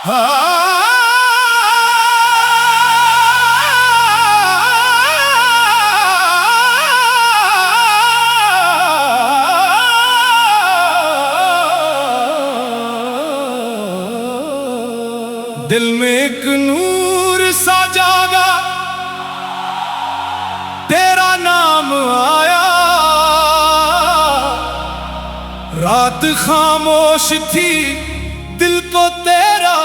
दिल में एक नूर सा जागा, तेरा नाम आया। रात खामोश थी, दिल को तेरा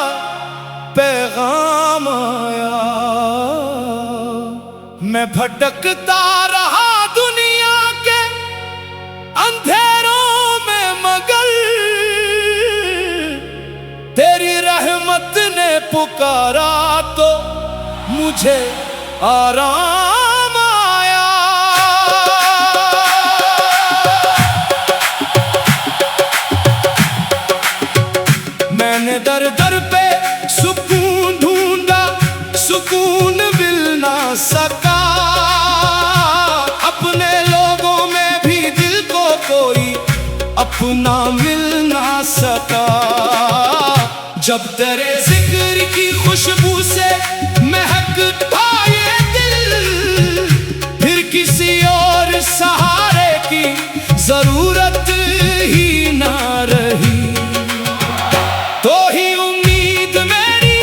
पैगाम आया। मैं भटकता रहा दुनिया के अंधेरों में, मगर तेरी रहमत ने पुकारा तो मुझे आराम आया। मैंने दर दर पे सुकून ढूंढा, सुकून मिल ना सका। अपने लोगों में भी दिल को कोई अपना मिल ना सका। जब तेरे जिक्र की खुशबू से महकता ये दिल, फिर किसी और सहारे की जरूरत ही ना रही। तो ही उम्मीद मेरी,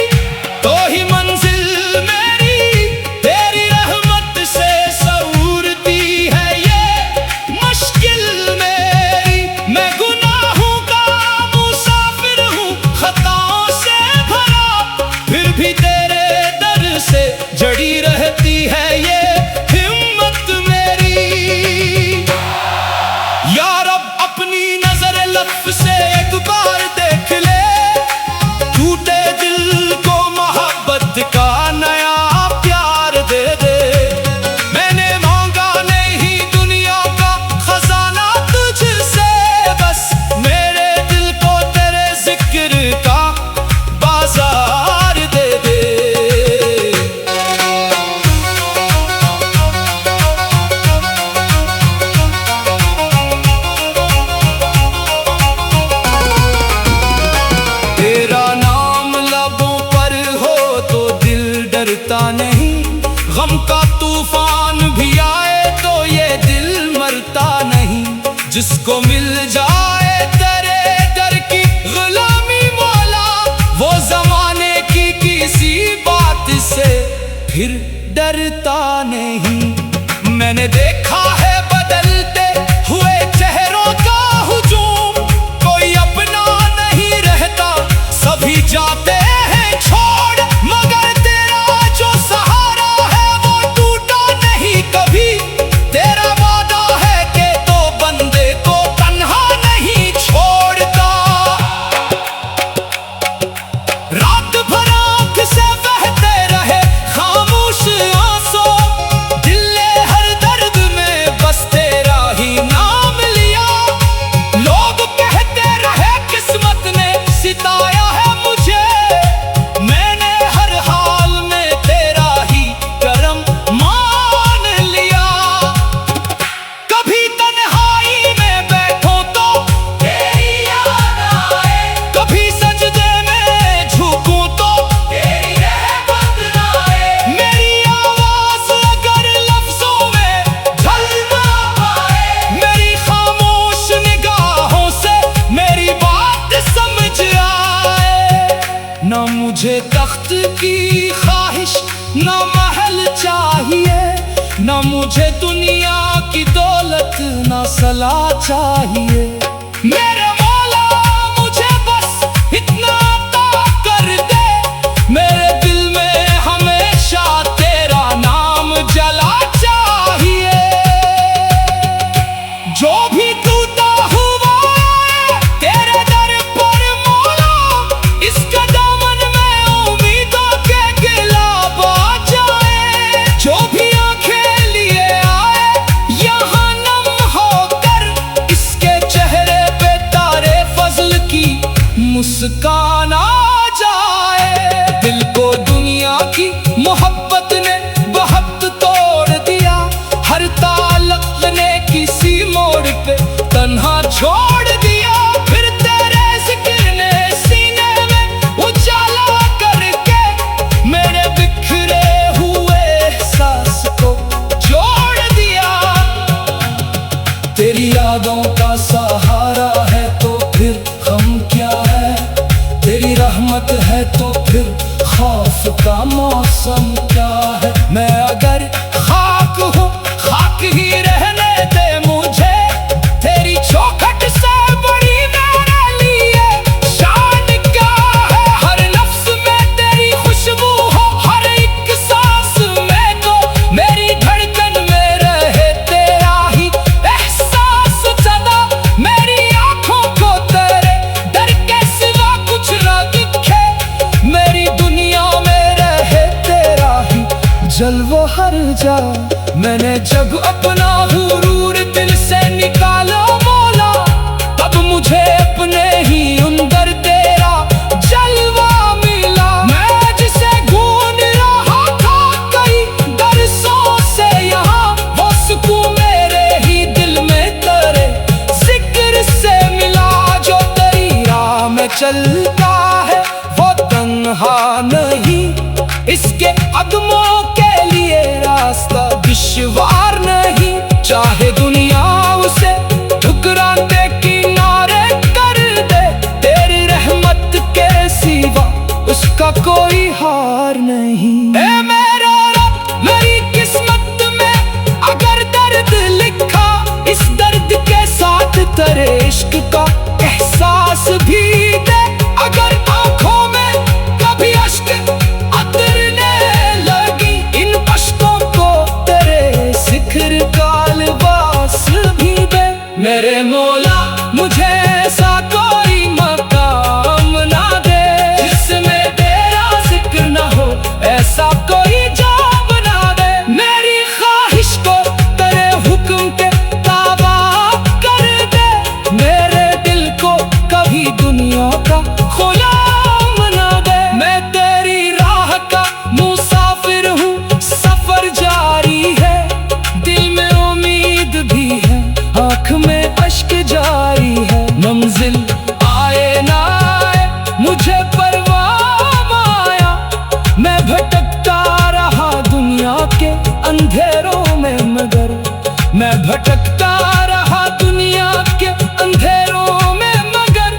तो ही मंजिल मेरी, तेरी रहमत से सऊरती है ये मुश्किल मेरी। मैं गुनाहों का मुसाफिर हूँ, खताओं से भरा, फिर भी तेरे दर से जड़ी रहती है ये हिम्मत मेरी। या रब अपनी नजर लत्फ से एक बार देख ले, टूटे दिल को मोहब्बत का नया प्यार दे दे। मैंने मांगा नहीं दुनिया का खजाना तुझसे, बस मेरे दिल को तेरे जिक्र का बाजार दे दे। तेरा नाम लबों पर हो तो दिल डरता नहीं, गम का तूफान भी आए तो ये दिल मरता नहीं। जिसको मिल जाए तेरे दर की गुलामी मौला, वो जमाने की किसी बात से फिर डरता नहीं। मैंने देखा है बदलते हुए चेहरों का हुजूम, कोई अपना नहीं रहता, सभी जाते हैं छोड़, मगर तेरा जो सहारा है वो टूटा नहीं कभी। तेरा वादा है कि तो बंदे को तन्हा नहीं छोड़ता। रात भर आंख से बहते रहे खामोश आंसू, दिल ने हर दर्द में बस तेरा ही नाम लिया। लोग कहते रहे किस्मत ने सिताया है मुझे, मैंने हर हाल में तेरा ही करम मान लिया। कभी तन्हाई में बैठो तो तेरी याद आए, कभी सजदे में झुकूं तो तेरी रहमत ना आए। मेरी आवाज अगर लफ्जों में ढल ना पाए, मेरी खामोश निगाहों से मेरी बात समझ आए। ना मुझे तख्त की ख्वाहिश, ना महल चाहिए, ना मुझे दुनिया की दौलत, ना सलाह चाहिए। मेरे मौला मुझे बस इतना अता कर दे, मेरे दिल में हमेशा तेरा नाम जला चाहिए। जो भी टूटा हुआ है तेरे दर पर मौला, इसका दामन में उम्मीदों के गिलाब आ जाए। जो भी आंखें लिए आए यहाँ नम होकर, इसके चेहरे पे तारे फजल की मुस्कान आ जाए। दिल को दुनिया की मोहब्बत ने बहुत तोड़ दिया, हर ताल्लुक ने किसी मोड़ पे तन्हा छोड़ दिया। फिर तेरे जिक्र ने सीने में उजाला है तो फिर खौफ का मौसम क्या है। मैं अगर खाक हूँ खाक ही रहने दे मुझे, तेरी चौखट से बड़ी मेरे लिए शान क्या है। हर लफ्ज में तेरी खुशबू हो, हर एक सांस में तो मेरी धड़कन में रहे तेरा ही एहसास सदा। मेरी आंखों को तेरे डर के सिवा कुछ ना दिखे, मेरी दुनिया में रहे तेरा ही जलवा हर जा। मैंने जब अपना हुरूर दिल से निकाला मौला, तब मुझे अपने ही अंदर तेरा जलवा मिला। मैं जिसे ढूंढ रहा था कई बरसों से यहाँ, वो सुकून मेरे ही दिल में तेरे जिक्र से मिला। जो तेरी राह में चलता है वो तन्हा नहीं, इसके कदमों के लिए रास्ता दुश्वार नहीं। चाहे दुनिया उसे ठुकराने किनारे कर दे, तेरी रहमत के सिवा उसका कोई हार नहीं। ए मेरा रब, मेरी किस्मत में अगर दर्द लिखा, इस दर्द के साथ तेरे इश्क का एहसास भी दे। अगर आंखों में कभी अश्क अतरने लगी, इन अश्कों को तेरे जिक्र का लिबास भी दे। मेरे मौला मुझे ऐसा कोई मकाम ना दे जिसमें तेरा जिक्र ना हो, ऐसा कोई जॉब ना दे। मेरी ख्वाहिश को तेरे हुक्म के ताबा कर दे, मेरे दिल को कभी दुनिया का गुलाम ना दे। मैं तेरी राह का मुसाफिर हूँ, सफर जारी है, दिल में उम्मीद भी है, आँख में अश्क जारी है। मंजिल आए ना आए मुझे परवाह माया, मैं भटकता रहा दुनिया के अंधेरों में, मगर मैं भटकता रहा दुनिया के अंधेरों में, मगर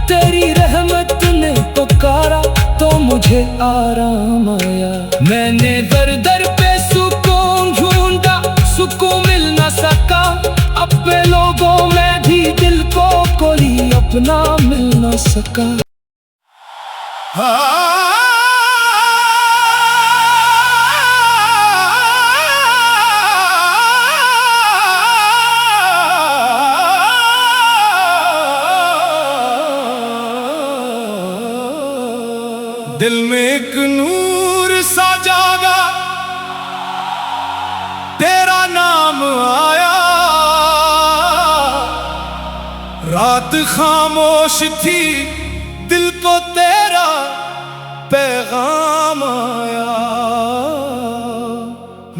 तेरी रहमत ने पुकारा तो मुझे आराम आया। मैंने दर दर पे सुकून ढूंढा, सुकून मिल न सका, अपने लोगों में भी दिल को कोई अपना मिल न सका। दिल में एक नूर सा जागा, तेरा नाम आया। रात खामोश थी, दिल को तेरा पैगाम आया।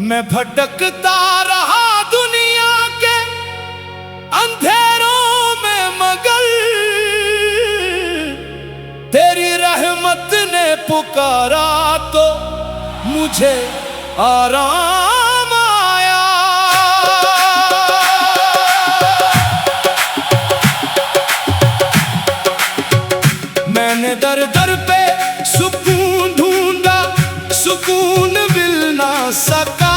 मैं भटकता रहा दुनिया के अंधेरों में, मगर तेरी रहमत ने पुकारा तो मुझे आराम आया। मैंने दर दर पे सुकून ढूंढा, सुकून मिल ना सका,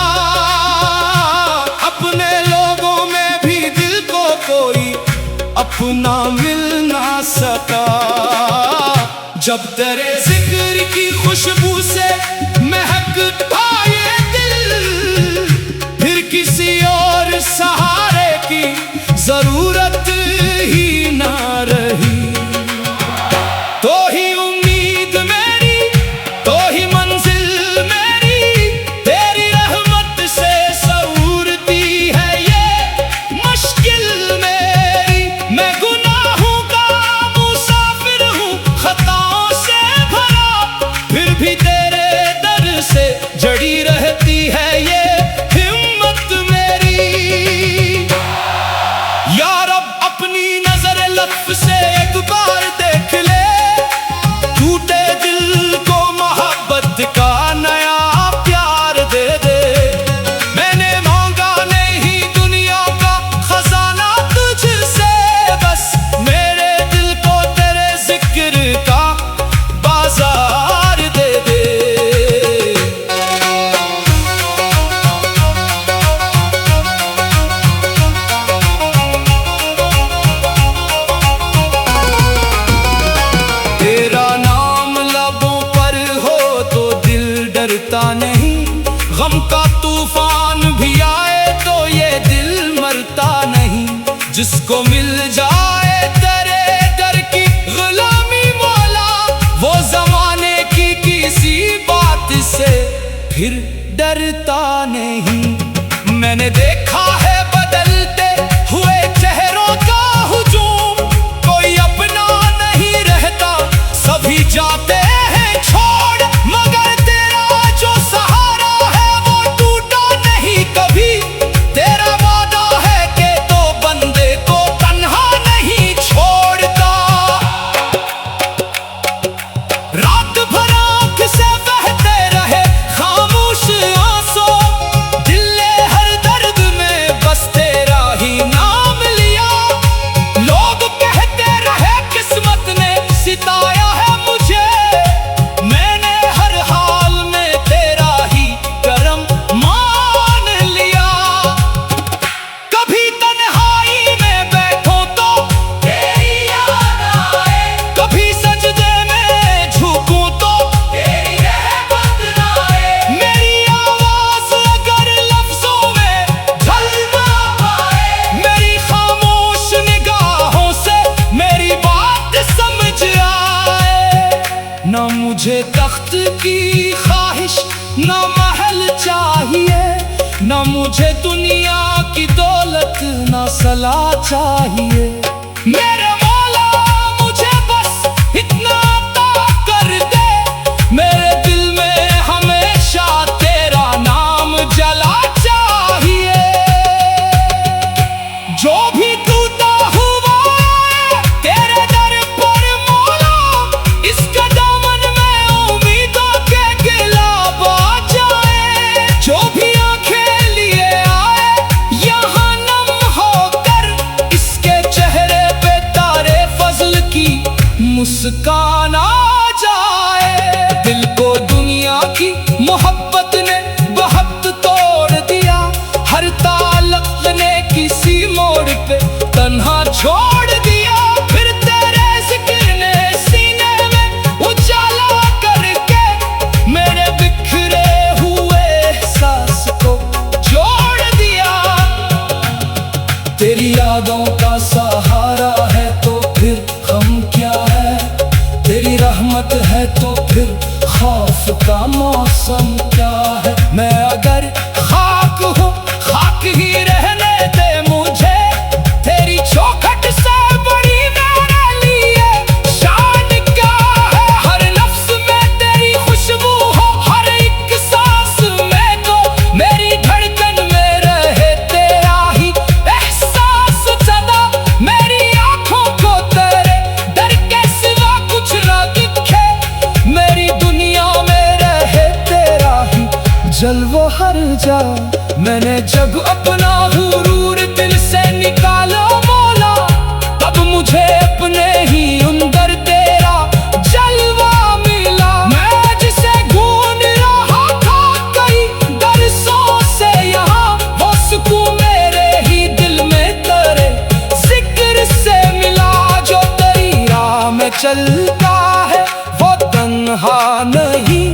अपने लोगों में भी दिल को कोई अपना मिल ना सका। जब तेरे जिक्र की खुशबू से महकता ये दिल, फिर किसी और सहारे की जरूरत ही ना रही। तो ही उम्मीद मेरी, तो ही मंजिल मेरी, तेरी रहमत से सऊरती है ये मुश्किल मेरी। मैं गुनाहों का मुसाफिर हूँ, खताओं से भरा, फिर भी तेरे दर से जड़ी जिसको मिल जाए तेरे दर की गुलामी मौला, वो जमाने की किसी बात से फिर डरता नहीं। मैंने देखा है बदलते हुए चेहरों का हुजूम, कोई अपना नहीं रहता, सभी जाते हैं छोड़, मगर तेरा जो सहारा है वो टूटा नहीं कभी। तेरा वादा है कि तो बंदे को तन्हा नहीं छोड़ता। रात भर आँख से बहते रहे खामोश आंसू, दिल ने हर दर्द में बस तेरा ही नाम लिया। लोग कहते रहे किस्मत ने सिताया है मुझे, मैंने हर हाल में तेरा ही करम मान लिया। कभी तन्हाई में बैठो तो तेरी याद आए, कभी सजदे में झुकूं तो तेरी रहमत ना आए। मेरी आवाज अगर लफ्जों में ढल ना पाए, मेरी खामोश निगाहों से मेरी बात समझ आए। ना मुझे तख्त की ख्वाहिश ना महल चाहिए, ना मुझे दुनिया की दौलत ना सला चाहिए। मेरे मौला मुझे बस इतना अता कर दे, मेरे दिल में हमेशा तेरा नाम जला चाहिए। जो भी टूटा हुआ है तेरे दर पर मौला, इसका दामन में उम्मीदों के गिलाब आ जाए। जो भी आंखें लिए आए यहाँ नम होकर, इसके चेहरे पे तारे फजल की मुस्कान आ जाए। दिल को दुनिया की मोहब्बत ने बहुत तोड़ दिया, हर ताल्लुक ने किसी मोड़ पे तन्हा छोड़ दिया। फिर तेरे जिक्र ने सीने में उजाला करके मेरे बिखरे हुए एहसास को जोड़ दिया। तेरी यादों का सहारा है तो फिर गम क्या है, तेरी रहमत है तो फिर खौफ का मौसम क्या है। मैं अगर खाक हूँ खाक ही रहने दे मुझे, तेरी चौखट से बड़ी मेरे लिए शान क्या है। हर नफ्स में तेरी खुशबू हो, हर एक सांस में तो मेरी धड़कन में रहे तेरा ही एहसास सदा। मेरी आंखों को तेरे डर के सिवा कुछ ना दिखे, मेरी दुनिया में रहे तेरा ही जलवा हर जा। मैंने जब अपना हुरूर दिल से निकाला मौला, तब मुझे अपने ही अंदर तेरा जलवा मिला। मैं जिसे ढूंढ रहा था कई बरसों से यहाँ, वो सुकून मेरे ही दिल में तेरे जिक्र से मिला। जो तेरी राह में चलता है वो तन्हा नहीं,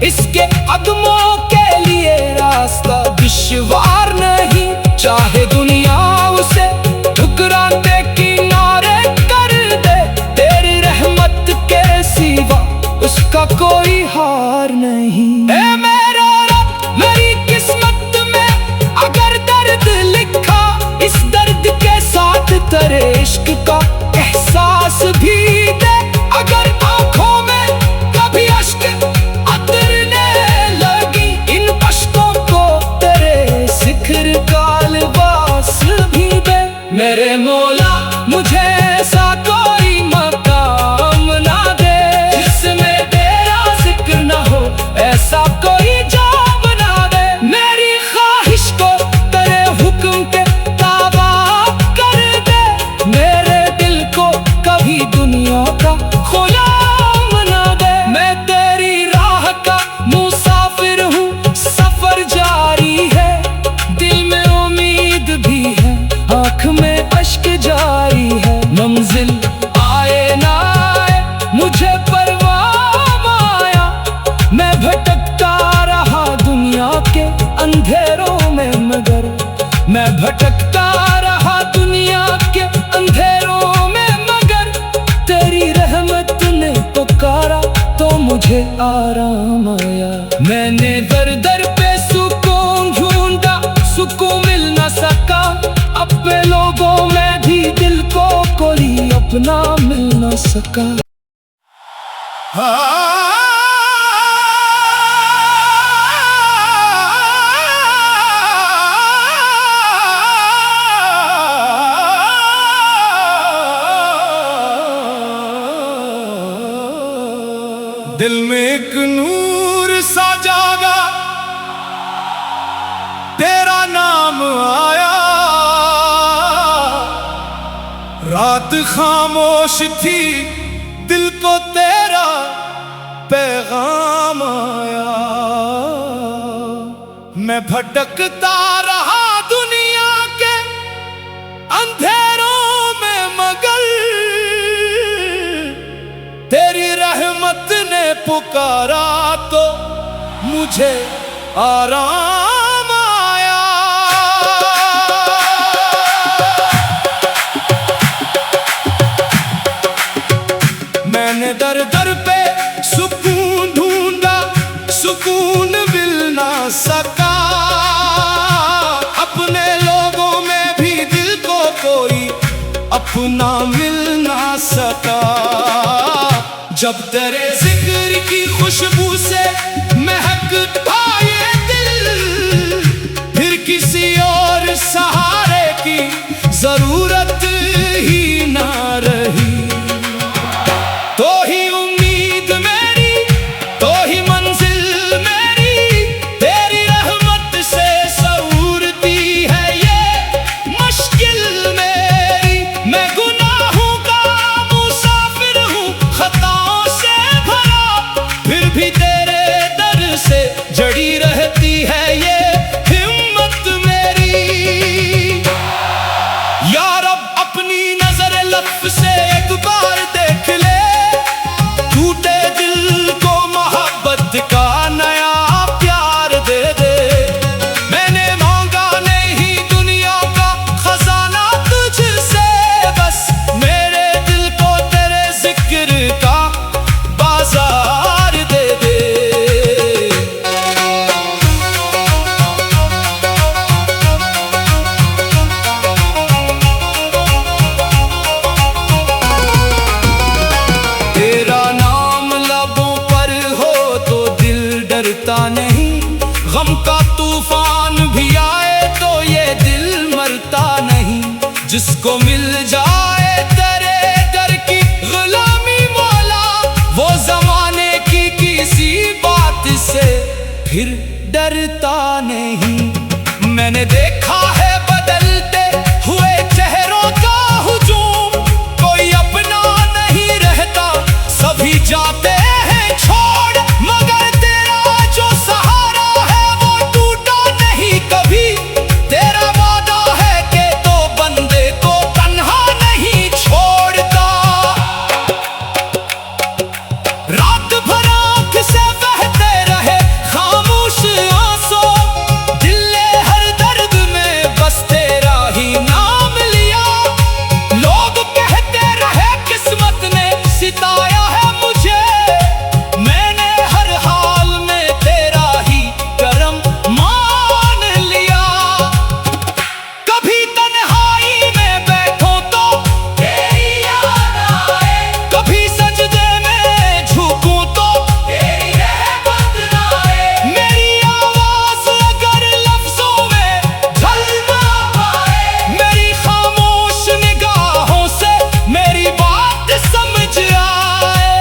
इसके कदमों के लिए रास्ता दुश्वार नहीं। चाहे दुनिया उसे ठुकराते किनारे कर दे, तेरी रहमत के सिवा उसका कोई हार नहीं। ए मेरा रब, मेरी किस्मत में अगर दर्द लिखा, इस दर्द के साथ तेरे इश्क का एहसास भी दे। अगर आंखों में कभी अश्क उतरने लगी, इन अश्कों को तेरे जिक्र का लिबास भी दे। मेरे मौला मुझे ऐसा कोई मकाम ना दे, जिसमें तेरा जिक्र ना हो, ऐसा कोई जॉब ना दे। मेरी ख्वाहिश को तेरे हुक्म के ताबा कर दे, मेरे दिल को कभी दुनिया का गुलाम ना दे। मैं तेरी राह का मुसाफिर हूँ, सफर जारी है, दिल में उम्मीद भी है, आँख में अश्क जारी है। मंजिल आए ना आए मुझे परवाह माया, मैं भटकता रहा दुनिया के अंधेरों में, मगर मैं भटकता रहा दुनिया मुझे आराम आया। मैंने दर दर पे सुकून ढूंढा, सुकून मिल न सका। अपने लोगों में भी दिल को कोई अपना मिल न सका। दिल में एक नूर सा जागा, तेरा नाम आया। रात खामोश थी, दिल को तेरा पैगाम आया। मैं भटकता रहा दुनिया के अंधेरों में, मगर तेरी रहमत ने पुकारा तो मुझे आराम आया। मैंने दर दर पे सुकून ढूंढा, सुकून मिल ना सका। अपने लोगों में भी दिल को कोई अपना मिल ना सका। जब तेरे जिक्र की खुशबू से महकता ये दिल, फिर किसी और सहारे की जरूरत ही ना रही। तो ही उम्मीद मेरी, तो ही मंजिल मेरी, तेरी रहमत से सऊरती है ये मुश्किल मेरी। मैं गुनाहों का मुसाफिर हूँ, खताओं से भरा, फिर भी तेरे दर से जड़ी रहती है ये हिम्मत मेरी। या रब अपनी नजर लत्फ से एक बार देख ले, टूटे दिल को मोहब्बत का नया प्यार दे दे। मैंने मांगा नहीं दुनिया का खजाना तुझसे, बस मेरे दिल को तेरे जिक्र का बाजार दे दे। तेरा नाम लबों पर हो तो दिल डरता नहीं, गम का तूफान भी आए तो ये दिल मरता नहीं। जिसको मिल जाए तेरे दर की गुलामी मौला, वो जमाने की किसी बात से फिर डरता नहीं। मैंने देखा है बदलते हुए चेहरों का हुजूम, कोई अपना नहीं रहता, सभी जाते हैं छोड़। मगर तेरा जो सहारा है वो टूटा नहीं कभी। तेरा वादा है कि तो बंदे को तन्हा नहीं छोड़ता। रात भर आँख से बहते रहे खामोश आंसू, दिल ने हर दर्द में बस तेरा ही नाम लिया। लोग कहते रहे किस्मत ने सिताया है मुझे, मैंने हर हाल में तेरा ही करम मान लिया। कभी तन्हाई में बैठो तो तेरी याद आए, कभी सजदे में झुकूं तो तेरी रहमत आए। मेरी आवाज अगर लफ्जों में ढल ना पाए, मेरी खामोश निगाहों से मेरी बात समझ आए।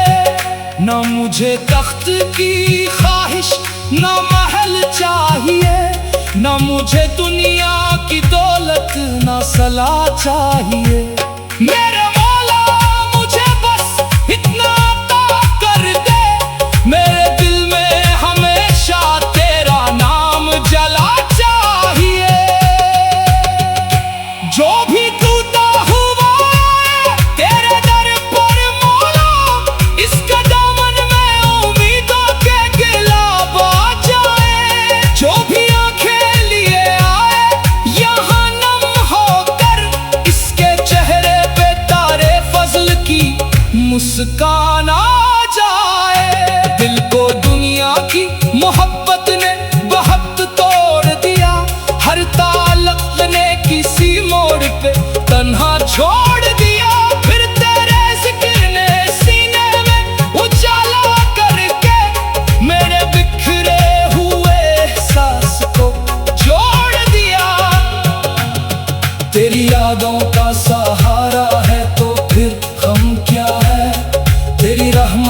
ना मुझे तख्त की ख्वाहिश, ना महल चाहिए, ना मुझे दुनिया की दौलत, ना सला चाहिए। मेरे मौला मुझे बस इतना अता कर दे, मेरे दिल में हमेशा तेरा नाम जला चाहिए। जो भी टूटा हुआ है तेरे दर पर मौला, इसका दामन में उम्मीदों के गिलाब आ जाए। जो भी आंखें लिए आए यहाँ नम होकर, इसके चेहरे पे तारे फजल की मुस्कान आ जाए। दिल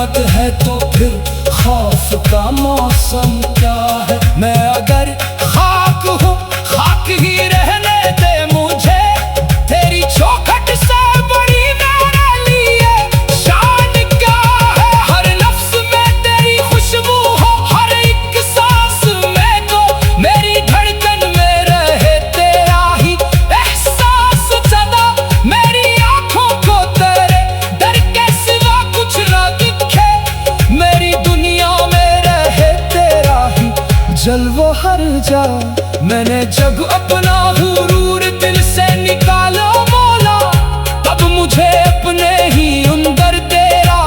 रहमत है तो फिर खौफ का मौसम क्या है। मैं अगर खाक हूँ खाक ही रहने दे मुझे, तेरी चौखट से बड़ी मेरे लिए शान क्या है। हर नफ्स में तेरी खुशबू हो, हर एक सांस में तो मेरी धड़कन में रहे तेरा ही एहसास सदा। मेरी आंखों को तेरे डर के सिवा कुछ ना दिखे, मेरी दुनिया में रहे तेरा ही जलवा हर जा। मैंने जब अपना हुरूर दिल से निकाला मौला, तब मुझे अपने ही अंदर तेरा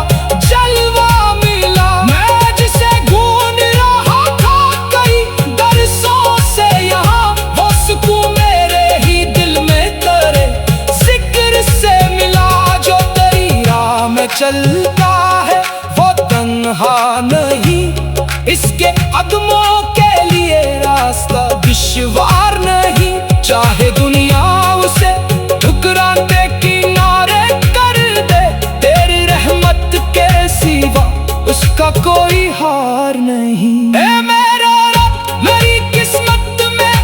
जलवा मिला। मैं जिसे ढूंढ रहा था कई दरसों से यहाँ, वो सुकून मेरे ही दिल में तेरे जिक्र से मिला। जो तेरी राह में चलता है वो तन्हा नहीं, इसके कदमों के लिए रास्ता दुश्वार नहीं। चाहे दुनिया उसे ठुकराते किनारे कर दे, तेरी रहमत के सिवा उसका कोई हार नहीं। ए मेरा रब, मेरी किस्मत में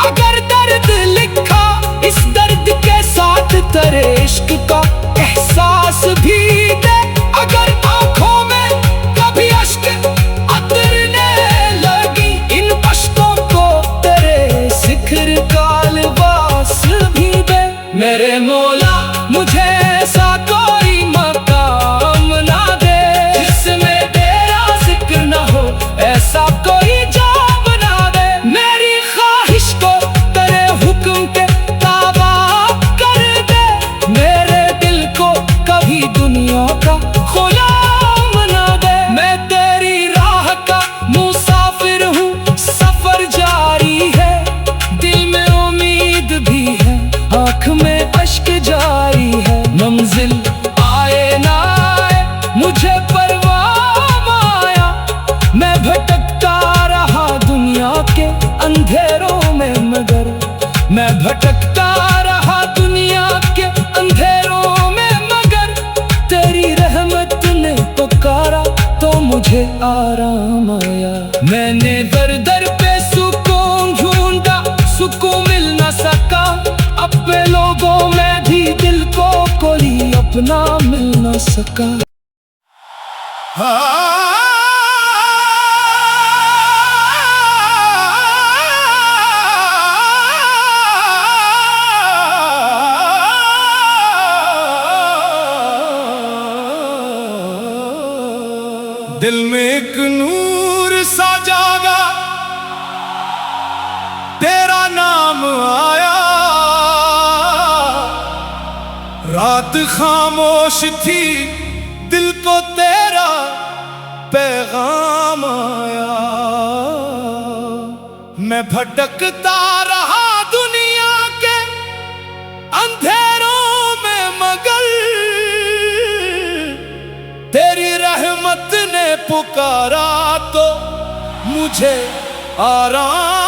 अगर दर्द लिखा, इस दर्द के साथ तेरे इश्क का एहसास भी दे। अगर आंखों में कभी अश्क उतरने लगी, इन अश्कों को तेरे जिक्र का लिबास भी दे। मेरे मौला मुझे ऐसा कोई मकाम ना दे जिसमें तेरा जिक्र ना हो, ऐसा कोई जाम ना दे। मेरी ख्वाहिश को तेरे हुक्म के ताबा कर दे, मेरे दिल को कभी दुनिया का गुलाम ना दे। मैं तेरी राह का मुसाफिर हूँ, सफर जारी है, दिल में उम्मीद भी है, आँख में अश्क जारी है। मंजिल आए ना आए मुझे परवाह माया, मैं भटकता रहा दुनिया के अंधेरों में, मगर मैं भटकता रहा दुनिया के अंधेरों में, मगर तेरी रहमत ने पुकारा तो मुझे आराम आया। मैंने दर दर पे सुकून ढूंढा, सुकून मिल न सका, अपने लोगों में भी दिल को कोई अपना मिल न सका। दिल में एक नूर सा जागा, तेरा नाम आया। रात खामोश थी, दिल को तेरा पैगाम आया। मैं भटकता रहा दुनिया के अंधेरों में, मगर तेरी रहमत ने पुकारा तो मुझे आराम